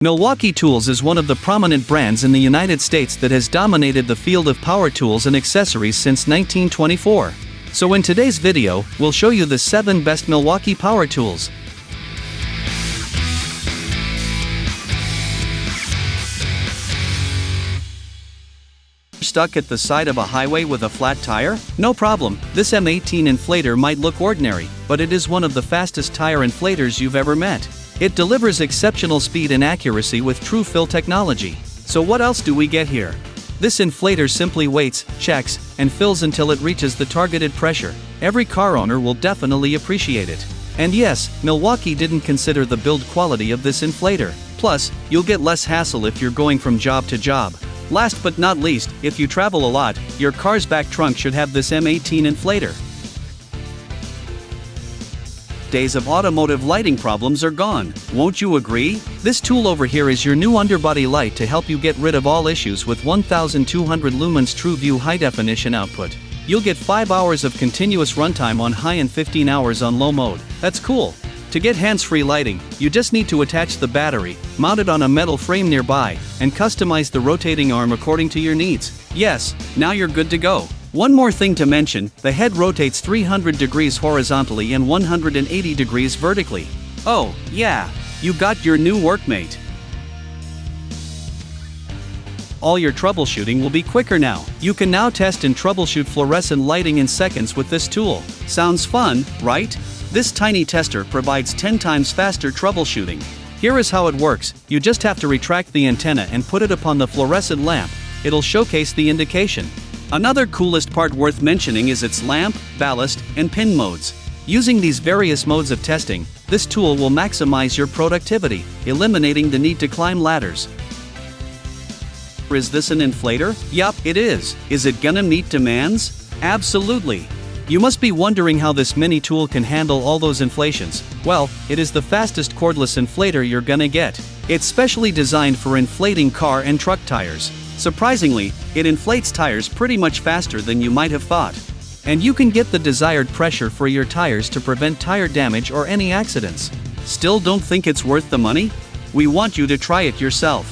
Milwaukee Tools is one of the prominent brands in the United States that has dominated the field of power tools and accessories since 1924. So in today's video, we'll show you the 7 best Milwaukee power tools. Stuck at the side of a highway with a flat tire? No problem, this M18 inflator might look ordinary, but it is one of the fastest tire inflators you've ever met. It delivers exceptional speed and accuracy with true fill technology. So what else do we get here? This inflator simply waits, checks, and fills until it reaches the targeted pressure. Every car owner will definitely appreciate it. And yes, Milwaukee didn't consider the build quality of this inflator. Plus, you'll get less hassle if you're going from job to job. Last but not least, if you travel a lot, your car's back trunk should have this M18 inflator. Days of automotive lighting problems are gone, won't you agree? This tool over here is your new underbody light to help you get rid of all issues with 1200 lumens True View high definition output. You'll get 5 hours of continuous runtime on high and 15 hours on low mode. That's cool. To get hands-free lighting, you just need to attach the battery, mount it on a metal frame nearby, and customize the rotating arm according to your needs. Yes, now you're good to go. One more thing to mention, the head rotates 300 degrees horizontally and 180 degrees vertically. Oh, yeah, you got your new workmate. All your troubleshooting will be quicker now. You can now test and troubleshoot fluorescent lighting in seconds with this tool. Sounds fun, right? This tiny tester provides 10 times faster troubleshooting. Here is how it works. You just have to retract the antenna and put it upon the fluorescent lamp. It'll showcase the indication. Another coolest part worth mentioning is its lamp, ballast, and pin modes. Using these various modes of testing, this tool will maximize your productivity, eliminating the need to climb ladders. Is this an inflator? Yup, it is. Is it gonna meet demands? Absolutely. You must be wondering how this mini tool can handle all those inflations. Well, it is the fastest cordless inflator you're gonna get. It's specially designed for inflating car and truck tires. Surprisingly, it inflates tires pretty much faster than you might have thought. And you can get the desired pressure for your tires to prevent tire damage or any accidents. Still don't think it's worth the money? We want you to try it yourself.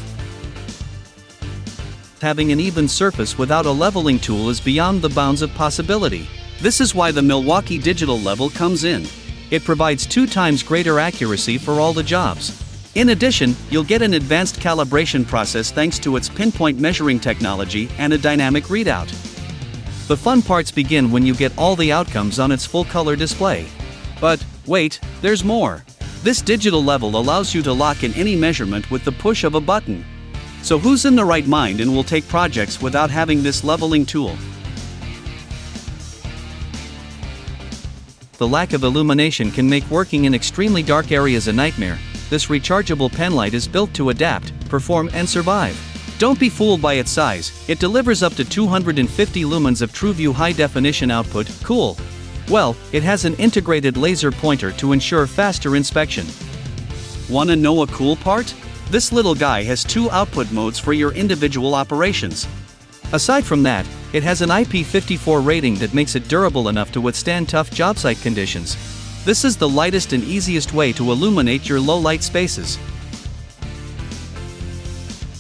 Having an even surface without a leveling tool is beyond the bounds of possibility. This is why the Milwaukee Digital Level comes in. It provides 2 times greater accuracy for all the jobs. In addition, you'll get an advanced calibration process thanks to its pinpoint measuring technology and a dynamic readout. The fun parts begin when you get all the outcomes on its full-color display. But wait, there's more. This digital level allows you to lock in any measurement with the push of a button. So who's in the right mind and will take projects without having this leveling tool? The lack of illumination can make working in extremely dark areas a nightmare. This rechargeable penlight is built to adapt, perform, and survive. Don't be fooled by its size. It delivers up to 250 lumens of TrueView high-definition output. Cool. Well, it has an integrated laser pointer to ensure faster inspection. Wanna know a cool part? This little guy has 2 output modes for your individual operations. Aside from that, it has an IP54 rating that makes it durable enough to withstand tough job site conditions. This is the lightest and easiest way to illuminate your low-light spaces.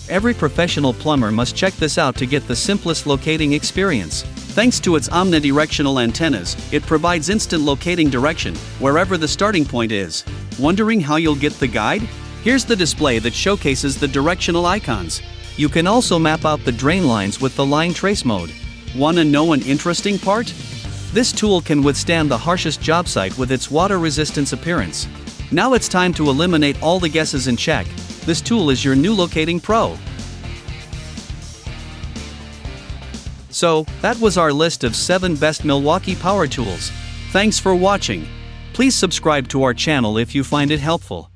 Every professional plumber must check this out to get the simplest locating experience. Thanks to its omnidirectional antennas, it provides instant locating direction, wherever the starting point is. Wondering how you'll get the guide? Here's the display that showcases the directional icons. You can also map out the drain lines with the line trace mode. Wanna know an interesting part? This tool can withstand the harshest job site with its water resistance appearance. Now it's time to eliminate all the guesses and check. This tool is your new locating pro. So, that was our list of 7 best Milwaukee power tools. Thanks for watching. Please subscribe to our channel if you find it helpful.